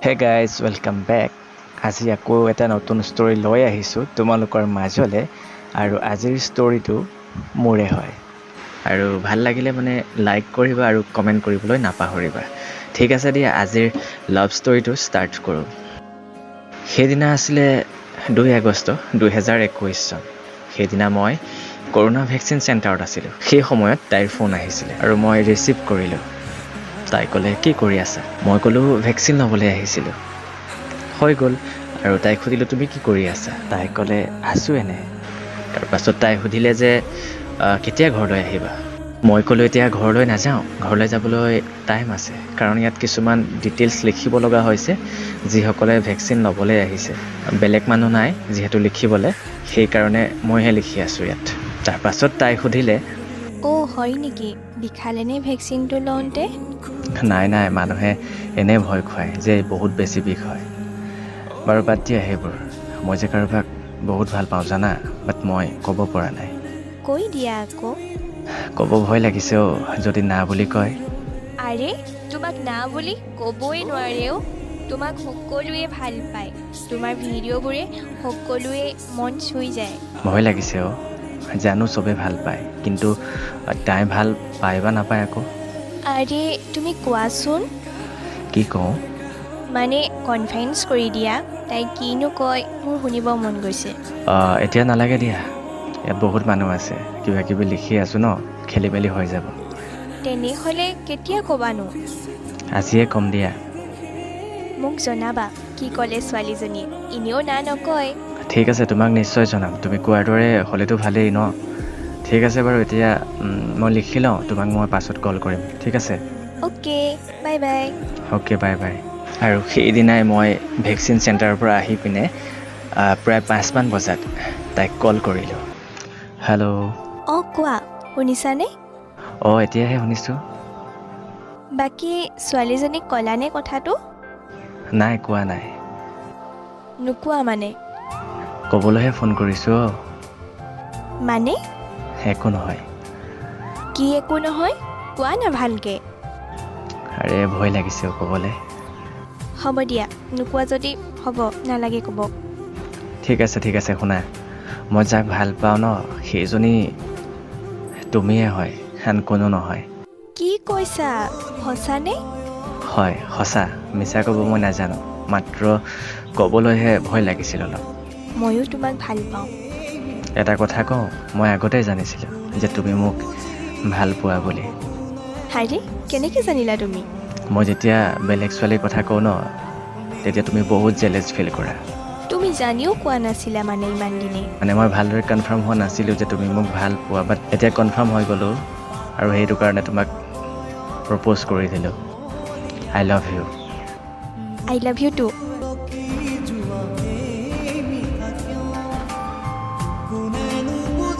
Hey guys welcome back. আজি আকৌ এটা নতুন ষ্টৰী লৈ আহিছোঁ তোমালোকৰ মাজলৈ আৰু আজিৰ ষ্টৰীটো মোৰে হয় আৰু ভাল লাগিলে মানে লাইক কৰিবা আৰু কমেণ্ট কৰিবলৈ নাপাহৰিবা। ঠিক আছে দিয়া, আজিৰ লাভ ষ্টৰীটো ষ্টাৰ্ট কৰোঁ। সেইদিনা আছিলে 2 আগষ্ট 2021 চন। সেইদিনা মই কৰোণা ভেকচিন চেণ্টাৰত আছিলোঁ। সেই সময়ত তাইৰ ফোন আহিছিলে আৰু মই ৰিচিভ কৰিলোঁ। তাই ক'লে কি কৰি আছা? মই ক'লোঁ ভেকচিন ল'বলৈ আহিছিলোঁ। হৈ গ'ল আৰু তাইক সুধিলোঁ তুমি কি কৰি আছা? তাই ক'লে আছোঁ এনে। তাৰপাছত তাই সুধিলে যে কেতিয়া ঘৰলৈ আহিবা? মই ক'লোঁ এতিয়া ঘৰলৈ নাযাওঁ, ঘৰলৈ যাবলৈ টাইম আছে, কাৰণ ইয়াত কিছুমান ডিটেইলছ লিখিব লগা হৈছে যিসকলে ভেকচিন ল'বলৈ আহিছে। বেলেগ মানুহ নাই যিহেতু লিখিবলৈ, সেইকাৰণে মইহে লিখি আছোঁ ইয়াত। তাৰপাছত তাই সুধিলে হয় নেকি? বিষালেনে ভেকচিনটো লওঁতে? নাই মানুহে এনে ভয় খুৱায় যে বহুত বেছি বিষ হয়। বাৰু বাদ দিয়া সেইবোৰ। মই যে কাৰোবাক বহুত ভাল পাওঁ জানা, বাট মই ক'ব পৰা নাই। কৈ দিয়া আকৌ। ক'ব ভয় লাগিছে যদি না বুলি কয়। আৰে তোমাক না বুলি ক'বই নোৱাৰেও। তোমাক সকলোৱে ভাল পায়। তোমাৰ ভিডিঅ'বোৰে সকলোৱে মন চুই যায়। ভয় লাগিছে জানো চবে ভাল পায়, কিন্তু তাই ভাল পায় বা নাপায় আকৌ। আৰে তুমি কোৱাচোন। কি কওঁ? মানে কনফাৰেঞ্চ কৰি দিয়া। তাই কিনো কয় মোৰ শুনিব মন গৈছে। এতিয়া নালাগে দিয়া, ইয়াত বহুত মানুহ আছে, কিবা কিবি লিখি আছোঁ ন, খেলি মেলি হৈ যাব। তেনেহ'লে কেতিয়া ক'বানো? আজিয়ে ক'ম দিয়া। মোক জনাবা কি ক'লে ছোৱালীজনীয়ে, এনেও না নকয়। ঠিক আছে, তোমাক নিশ্চয় জনাম। তুমি কোৱাৰ দৰে হ'লেতো ভালেই ন। ঠিক আছে বাৰু, এতিয়া মই লিখি লওঁ, তোমাক মই পাছত কল কৰিম। ঠিক আছে? Okay, bye bye. Okay, bye bye. আৰু সেইদিনাই মই ভেকচিন চেণ্টাৰৰ পৰা আহি পিনে প্ৰায় 5মান বজাত তাইক কল কৰিলোঁ। হেল্ল'। কোৱা, শুনিছানে? এতিয়াহে শুনিছোঁ। বাকী ছোৱালীজনীক ক'লানে কথাটো? নাই, কোৱা নাই। নোকোৱা মানে? ক'বলৈহে ফোন কৰিছোঁ। মানে? একো নহয়। কি একো নহয়? কোৱা না ভালকে। আৰে ভয় লাগিছে ক'বলৈ। হ'ব দিয়া, নোকোৱা যদি হ'ব, নালাগে ক'ব। ঠিক আছে, শুনা। মই যাক ভাল পাওঁ ন, সেইজনী তুমিয়ে হয়, আন কোনো নহয়। কি কৈছা? সঁচানে? হয়, সঁচা। মিছা ক'ব মই নাজানো, মাত্ৰ ক'বলৈহে ভয় লাগিছিল অলপ। ময়ো তোমাক ভাল পাওঁ। এটা কথা কওঁ, মই আগতেই জানিছিলোঁ যে তুমি মোক ভাল পোৱা বুলি। হাৰে, কেনেকৈ জানিলা তুমি? মই যেতিয়া বেলেগ ছোৱালীৰ কথা কওঁ ন, তেতিয়া তুমি বহুত জেলেছ ফিল কৰা। তুমি জানিও কোৱা নাছিলা মানে ইমান দিনে? মানে মই ভালদৰে কনফাৰ্ম হোৱা নাছিলোঁ যে তুমি মোক ভাল পোৱা, বাট এতিয়া কনফাৰ্ম হৈ গ'লোঁ আৰু সেইটো কাৰণে তোমাক প্ৰপ'জ কৰি দিলোঁ। I love you. I love you two.